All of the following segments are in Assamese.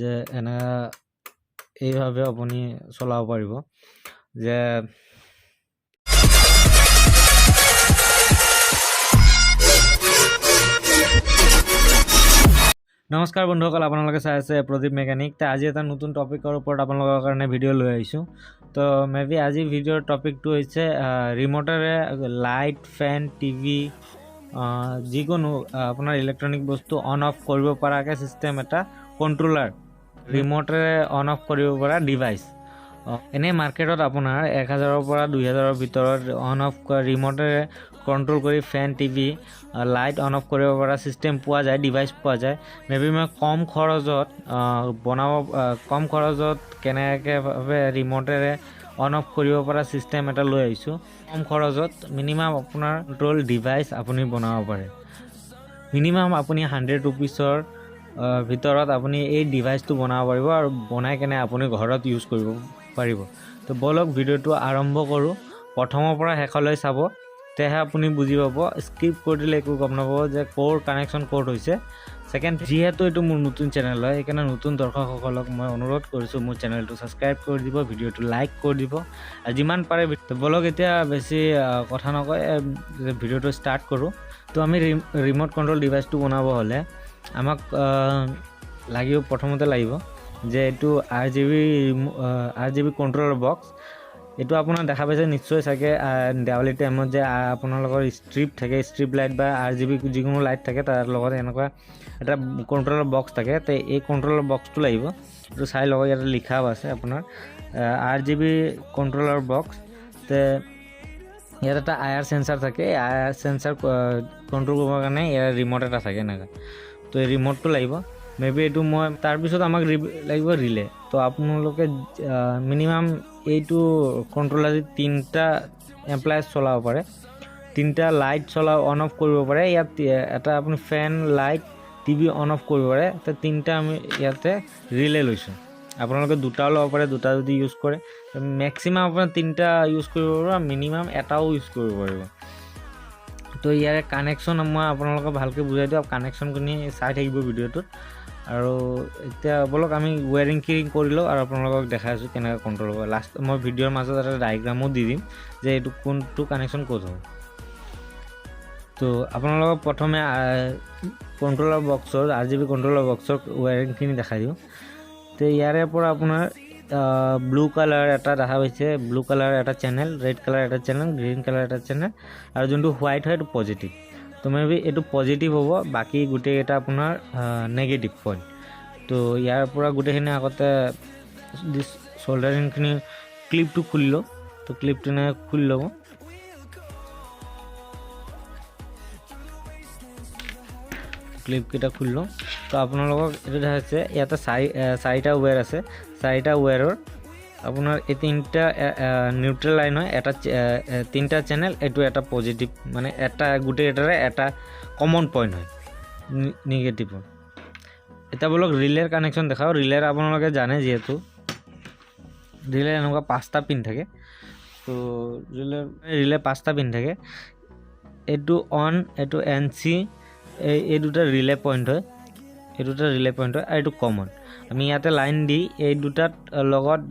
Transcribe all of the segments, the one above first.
যে এনে এইভাবে আপুনি চলাব পাৰিব যে নমস্কাৰ বন্ধুসকল, আপোনালোকে চাই আছে প্ৰদীপ মেকানিক। তো আজি এটা নতুন টপিকৰ ওপৰত আপোনালোকৰ কাৰণে ভিডিঅ' লৈ আহিছোঁ। তো মেবি আজি ভিডিঅ'ৰ টপিকটো হৈছে ৰিম'টেৰে লাইট, ফেন, টিভি যিকোনো আপোনাৰ ইলেক্ট্ৰনিক বস্তু অন অফ কৰিব পৰাকৈ চিষ্টেম এটা কণ্ট্ৰলাৰ ৰিম'টেৰে অন অফ কৰিব পৰা ডিভাইচ। এনেই মাৰ্কেটত আপোনাৰ 1000ৰ পৰা 2000ৰ ভিতৰত অন অফ ৰিম'টেৰে কণ্ট্ৰল কৰি ফেন, টিভি, লাইট অন অফ কৰিব পৰা চিষ্টেম পোৱা যায়, ডিভাইচ পোৱা যায়। মেবি মই কম খৰচত কেনেকৈ ৰিম'টেৰে অন অফ কৰিব পৰা চিষ্টেম এটা লৈ আহিছোঁ। কম খৰচত মিনিমাম আপোনাৰ কণ্ট্ৰল ডিভাইচ আপুনি বনাব পাৰে। মিনিমাম আপুনি 100 ৰুপিছৰ ভিতৰত আপুনি এই ডিভাইচটো বনাব পাৰিব আৰু বনাই কেনে আপুনি ঘৰত ইউজ কৰিব পাৰিব। তো বলক ভিডিঅ'টো আৰম্ভ কৰোঁ। প্ৰথমৰ পৰা শেষলৈ চাব, তেহে আপুনি বুজি পাব। স্কিপ কৰি দিলে একো গম নাপাব যে ক'ৰ কানেকশ্যন ক'ত হৈছে। ছেকেণ্ড, যিহেতু এইটো মোৰ নতুন চেনেল হয়, সেইকাৰণে নতুন দৰ্শকসকলক মই অনুৰোধ কৰিছোঁ মোৰ চেনেলটো ছাবস্ক্ৰাইব কৰি দিব, ভিডিঅ'টো লাইক কৰি দিব আৰু যিমান পাৰে। বলক এতিয়া বেছি কথা নকয় ভিডিঅ'টো ষ্টাৰ্ট কৰোঁ। তো আমি ৰিম'ট কণ্ট্ৰল ডিভাইচটো বনাব হ'লে আমাক প্ৰথমতে লাগিব যে এইটো RGB কণ্ট্ৰলৰ বক্স। এইটো আপোনাৰ দেখা পাইছে নিশ্চয় চাগে দেৱালী টাইমত যে আপোনালোকৰ ষ্ট্ৰিপ থাকে, ষ্ট্ৰিপ লাইট বা RGB যিকোনো লাইট থাকে, তাৰ লগত এনেকুৱা এটা কণ্ট্ৰলৰ বক্স থাকে। তো এই কণ্ট্ৰলৰ বক্সটো লাগিব। এইটো চাই ল'ব, ইয়াতে লিখাও আছে আপোনাৰ RGB কণ্ট্ৰলৰ বক্স। তো ইয়াত এটা IR সেন্সাৰ থাকে। IR সেন্সাৰ কণ্ট্ৰল কৰিবৰ কাৰণে ইয়াৰ ৰিম'ট এটা থাকে এনেকৈ। তো এই ৰিম'টটো লাগিব। মেবি এইটো মই তাৰপিছত আমাক লাগিব ৰিলে। তো আপোনালোকে মিনিমাম এইটো কণ্ট্ৰলাৰ 3টা এপ্লায়েন্স চলাব পাৰে, 3টা লাইট অন অফ কৰিব পাৰে। ইয়াত এটা আপুনি ফেন, লাইট, টিভি অন অফ কৰিব পাৰে। তো 3টা আমি ইয়াতে ৰিলে লৈছোঁ। আপোনালোকে 2টাও ল'ব পাৰে, 2টা যদি ইউজ কৰে। মেক্সিমাম আপোনাৰ 3টা ইউজ কৰিব পাৰিব, মিনিমাম এটাও ইউজ কৰিব পাৰিব। তো ইয়াৰে কানেকশ্যন মই আপোনালোকক ভালকৈ বুজাই দিওঁ। কানেকশ্যনখিনি চাই থাকিব ভিডিঅ'টোত। আৰু এতিয়া বলক আমি ৱেৰিংখিনি কৰি লওঁ আৰু আপোনালোকক দেখাই আছোঁ কেনেকৈ কণ্ট্ৰল হ'ব। লাষ্ট মই ভিডিঅ'ৰ মাজত এটা ডায়েগ্ৰামো দি দিম যে এইটো কোনটো কানেকশ্যন ক'ত হ'ব। তো আপোনালোকক প্ৰথমে কণ্ট্ৰলাৰ বক্সৰ RGB কণ্ট্ৰলাৰ বক্সৰ ৱেৰিংখিনি দেখাই দিওঁ। তো ইয়াৰে পৰা আপোনাৰ ব্লু কালাৰ এটা দেখা পাইছে, ব্লু কালাৰ এটা চেনেল, ৰেড কালাৰ এটা চেনেল, গ্ৰীণ কালাৰ এটা চেনেল আৰু যোনটো হোৱাইট হয় এইটো পজিটিভ। তো মেবি এইটো পজিটিভ হ'ব, বাকী গোটেইকেইটা আপোনাৰ নেগেটিভ পইণ্ট। তো ইয়াৰ পৰা গোটেইখিনি আগতে চল্ডাৰিংখিনি ক্লিপটো খুলি লওঁ। তো ক্লিপটো খুলি ল'ব। ক্লিপকেইটা খুলি লওঁ। তো আপোনালোকক এইটো দেখাইছে ইয়াতে 4টা ৱেৰ আছে। 4টা ৱেৰৰ আপোনাৰ এই 3টা নিউট্ৰেল লাইন হয়, এটা 3টা চেনেল, এইটো এটা পজিটিভ, মানে এটা গোটেইকেইটাৰে এটা কমন পইণ্ট হয়, নিগেটিভ। এতিয়া বলক ৰিলেৰ কানেকশ্যন দেখাওঁ। ৰিলেৰ আপোনালোকে জানে যিহেতু ৰিলে এনেকুৱা 5টা পিন থাকে। তো ৰিলে 5টা পিন থাকে। এইটো অন, এইটো NC, এই দুটা ৰিলে পইণ্ট হয়, আৰু এইটো কমন। আমি ইয়াতে লাইন দি এই দুটাত লগত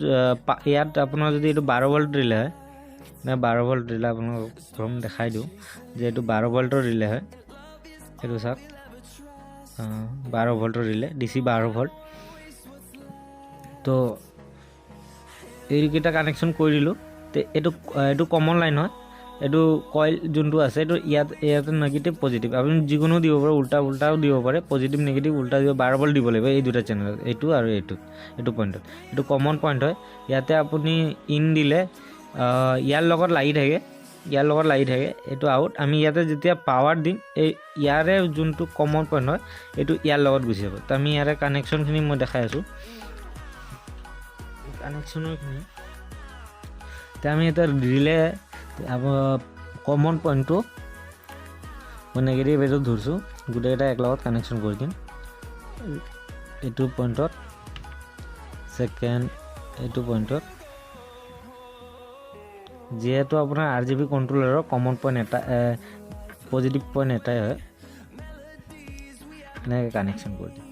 ইয়াত আপোনাৰ যদি এইটো 12 ভল্ট ৰিলে হয়, 12 ভল্ট ৰিলে আপোনালোকক প্ৰথম দেখাই দিওঁ যে এইটো 12 ভল্টৰ ৰিলে হয়। এইটো চাওক 12 ভল্টৰ ৰিলে, DC 12 ভল্ট। তো এইকেইটা কানেকশ্যন কৰি দিলোঁ। তো এইটো কমন লাইন হয়। এইটো কইল যোনটো আছে এইটো ইয়াতে নেগেটিভ পজিটিভ আপুনি যিকোনো দিব পাৰে, উল্টাও দিব পাৰে, পজিটিভ নেগেটিভ উল্টা দিব। 12 ভল্ট দিব লাগিব এই দুটা চেনেলত, এইটো আৰু এইটো পইণ্টত। এইটো কমন পইণ্ট হয়। ইয়াতে আপুনি ইন দিলে ইয়াৰ লগত লাগি থাকে, এইটো আউট। আমি ইয়াতে যেতিয়া পাৱাৰ দিম, এই ইয়াৰে যোনটো কমন পইণ্ট হয় এইটো ইয়াৰ লগত গুচি যাব। তো আমি ইয়াৰে কানেকশ্যনখিনি মই দেখাই আছোঁ। কানেকশ্যনৰখিনি এতিয়া আমি এটা ৰিলে কমন পইণ্টটো মই নেগেটিভ এইটো ধৰিছোঁ, গোটেইকেইটা একলগত কানেকশ্যন কৰি দিম। এইটো পইণ্টত, ছেকেণ্ড এইটো পইণ্টত, যিহেতু আপোনাৰ RGB কণ্ট্ৰলাৰৰ কমন পইণ্ট এটা, পজিটিভ পইণ্ট এটাই হয়, এনেকৈ কানেকশ্যন কৰি দিম।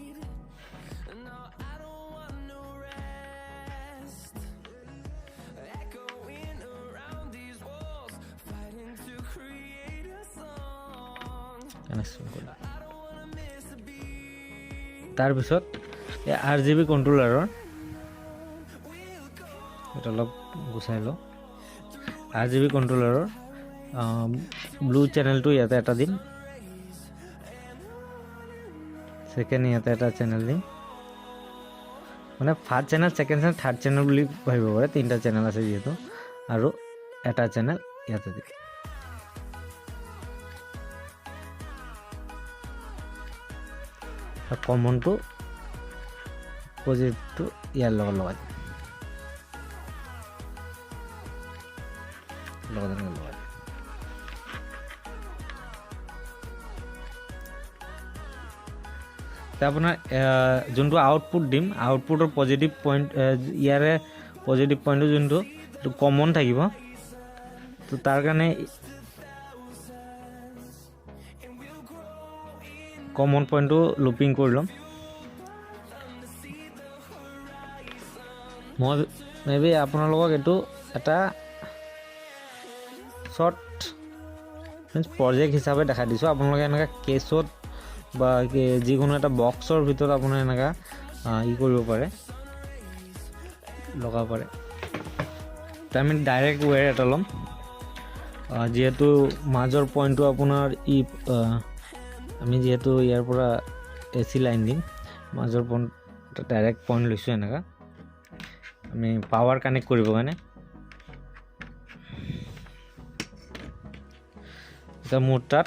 কানেকশ্যন কৰিলোঁ। তাৰপিছত এই RGB কণ্ট্ৰলাৰৰ এটা অলপ গুচাই লওঁ। RGB কণ্ট্ৰলাৰৰ ব্লু চেনেলটো ইয়াতে এটা দিম, সেকেন্ড ইয়াতে এটা চেনেল দিম, মানে first channel, second channel, third channel বুলি ভাবিব পাৰে, তিনিটা চেনেল আছে যিহেতু, আৰু এটা চেনেল ইয়াতে দিম। কমনটো পজিটিভটো ইয়াৰ লগত লগাই দিম, আপোনাৰ যোনটো আউটপুট দিম, আউটপুটৰ পজিটিভ পইণ্ট, ইয়াৰে পজিটিভ পইণ্টটো যোনটো এইটো কমন থাকিব, তো তাৰ কাৰণে কমন পইণ্টটো লুপিং কৰি ল'ম। মই মেবি আপোনালোকক এইটো এটা শ্বৰ্ট মিনছ প্ৰজেক্ট হিচাপে দেখাই দিছোঁ। আপোনালোকে এনেকৈ কেছত বা যিকোনো এটা বক্সৰ ভিতৰত আপোনাৰ এনেকুৱা কৰিব পাৰে, লগাব পাৰে। তো আমি ডাইৰেক্ট ৱেৰ এটা ল'ম, যিহেতু মাজৰ পইণ্টটো আপোনাৰ আমি যিহেতু ইয়াৰ পৰা AC লাইন দিম, মাজৰ পইণ্ট ডাইৰেক্ট পইণ্ট লৈছোঁ এনেকুৱা আমি পাৱাৰ কানেক্ট কৰিবৰ কাৰণে। এতিয়া মোৰ তাত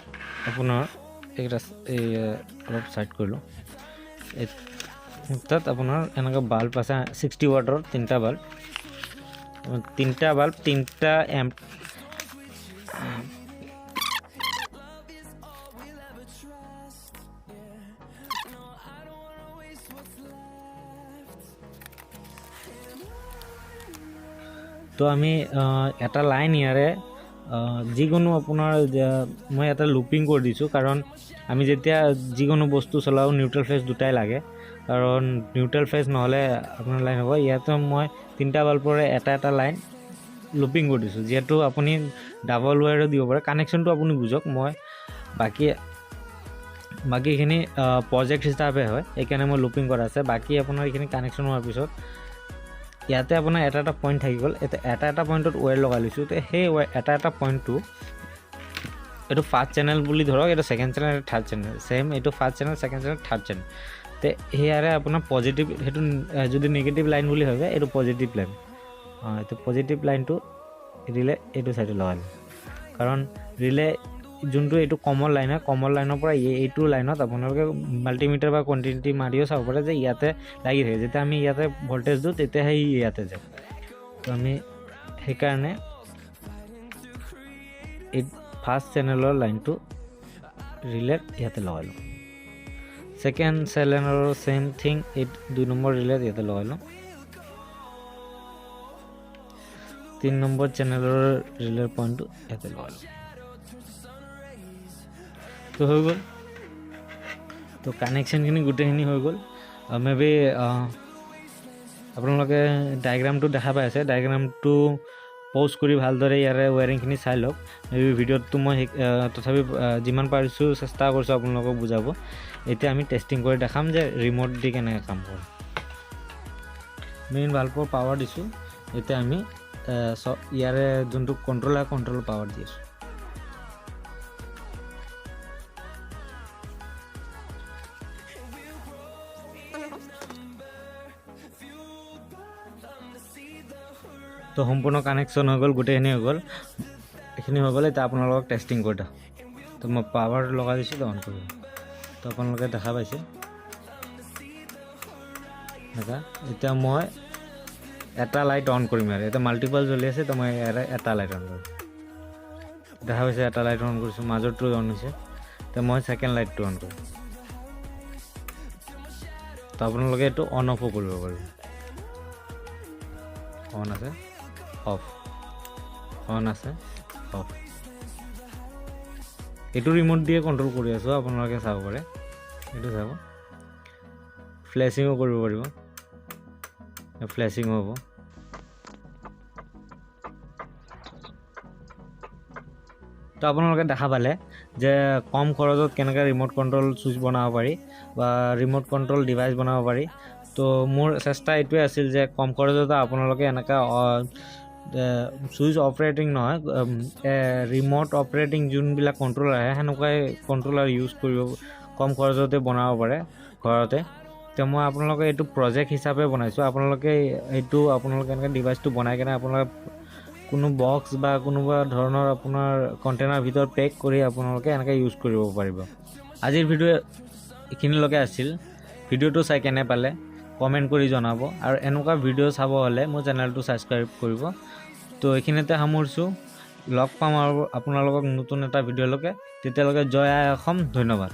আপোনাৰ এইকেইটা অলপ চাইড কৰিলোঁ, মোৰ তাত আপোনাৰ এনেকুৱা বাল্ব আছে 60 ৱাটৰ তিনিটা বাল্ব, তিনিটা এম্প, তো আমি এটা লাইন ইয়াৰে যিকোনো আপোনাৰ মই এটা লুপিং কৰি দিছোঁ, কাৰণ আমি যেতিয়া যিকোনো বস্তু চলাওঁ নিউট্ৰেল ফেজ দুটাই লাগে, কাৰণ নিউট্ৰেল ফেজ নহ'লে আপোনাৰ লাইন হ'ব। ইয়াতে মই তিনিটা বাল্বৰে এটা লাইন লুপিং কৰি দিছোঁ, যিহেতু আপুনি ডাবল ৱায়াৰো দিব পাৰে। কানেকশ্যনটো আপুনি বুজক, মই বাকীখিনি প্ৰজেক্ট হিচাপে হয়, সেইকাৰণে মই লুপিং কৰা আছে। বাকী আপোনাৰ এইখিনি কানেকশ্যন হোৱাৰ পিছত ইয়াতে আপোনাৰ এটা পইণ্ট থাকি গ'ল, এটা পইণ্টত ৱায়াৰ লগাই লৈছোঁ। তো সেই এটা পইণ্টটো এইটো ফাৰ্ষ্ট চেনেল বুলি ধৰক, এইটো ছেকেণ্ড চেনেল, এইটো থাৰ্ড চেনেল, ছেইম এইটো first channel, second channel, third channel. তো সেয়াৰে আপোনাৰ পজিটিভ, সেইটো যদি নিগেটিভ লাইন বুলি ভাবে এইটো পজিটিভ লাইন, এইটো পজিটিভ লাইনটো ৰিলে এইটো ছাইডে লগাই দিম, কাৰণ ৰিলে যোনটো এইটো কমন লাইন হয়, কমন লাইনৰ পৰা এইটো লাইনত আপোনালোকে মাল্টিমিটাৰ বা কোৱাণ্টিটি মাৰিও চাব পাৰে যে ইয়াতে লাগি থাকে। যেতিয়া আমি ইয়াতে ভল্টেজ দিওঁ তেতিয়াহে ইয়াতে যায়। তো আমি সেইকাৰণে এই ফাৰ্ষ্ট চেনেলৰ লাইনটো ৰিলেত ইয়াতে লগাই লওঁ, ছেকেণ্ড চেনেলৰ ছেইম থিং, এই 2 নম্বৰ ৰিলেত ইয়াতে লগাই লওঁ, 3 নম্বৰ চেনেলৰ ৰিলেৰ পইণ্টটো ইয়াতে লগাই লওঁ। তো হৈ গ'ল, তো কানেকশ্যনখিনি গোটেইখিনি হৈ গ'ল। মেবি আপোনালোকে ডায়েগ্ৰামটো দেখা পাই আছে, ডায়েগ্ৰামটো প'জ কৰি ভালদৰে ইয়াৰে ৱায়াৰিংখিনি চাই লওক। মেবি ভিডিঅ'টো মই তথাপি যিমান পাৰিছোঁ চেষ্টা কৰিছোঁ আপোনালোকক বুজাব। এতিয়া আমি টেষ্টিং কৰি দেখাম যে ৰিম'ট দি কেনেকৈ কাম কৰে। মেইন বাল্বৰ পাৱাৰ দিছোঁ, এতিয়া আমি ইয়াৰে যোনটো কণ্ট্ৰল পাৱাৰ দি আছোঁ। তো সম্পূৰ্ণ কানেকশ্যন হৈ গ'ল, গোটেইখিনি হৈ গ'ল, এইখিনি হৈ গ'লে এতিয়া আপোনালোকক টেষ্টিং কৰি দিওঁ। তো মই পাৱাৰ লগাই দিছোঁ, অন কৰি দিওঁ। তো আপোনালোকে দেখা পাইছে এনেকুৱা। এতিয়া মই এটা লাইট অন কৰিম, আৰু এতিয়া মাল্টিপল জ্বলি আছে, তো মই এটা লাইট অন কৰিম। দেখা পাইছে এটা লাইট অন কৰিছোঁ, মাজৰটো অন হৈছে। তো মই ছেকেণ্ড লাইটটো অন কৰিম। তো আপোনালোকে এইটো অন অফো কৰিব পাৰিব, অন আছে, অফ, অন আছে, অফ। এইটো ৰিম'ট দিয়ে কণ্ট্ৰল কৰি আছোঁ, আপোনালোকে চাব পাৰে। এইটো চাব, ফ্লেছিঙো কৰিব পাৰিব, ফ্লেছিঙো হ'ব। তো আপোনালোকে দেখা পালে যে কম খৰচত কেনেকৈ ৰিম'ট কণ্ট্ৰল চুইচ বনাব পাৰি বা ৰিম'ট কণ্ট্ৰল ডিভাইচ বনাব পাৰি। তো মোৰ চেষ্টা এইটোৱে আছিল যে কম খৰচত আপোনালোকে এনেকুৱা চুইচ অপাৰেটিং নহয়, ৰিম'ট অপাৰেটিং যোনবিলাক কণ্ট্ৰলাৰ আহে সেনেকুৱাই কণ্ট্ৰলাৰ ইউজ কৰিব কম খৰচতে বনাব পাৰে ঘৰতে। তো মই আপোনালোকে এইটো প্ৰজেক্ট হিচাপে বনাইছোঁ। আপোনালোকে এনেকৈ ডিভাইচটো বনাই কেনে আপোনালোকে কোনো বক্স বা কোনোবা ধৰণৰ আপোনাৰ কণ্টেইনাৰ ভিতৰত পেক কৰি আপোনালোকে এনেকৈ ইউজ কৰিব পাৰিব। আজিৰ ভিডিঅ' এইখিনিলৈকে আছিল। ভিডিঅ'টো চাই কেনে পালে কমেণ্ট কৰি জনাব, আৰু এনেকুৱা ভিডিঅ' চাব হ'লে মোৰ চেনেলটো ছাবস্ক্ৰাইব কৰিব। তো এইখিনিতে সামৰিছোঁ। লগ পাম আৰু আপোনালোকক নতুন এটা ভিডিঅ'লৈকে। তেতিয়ালৈকে জয় আই অসম। ধন্যবাদ।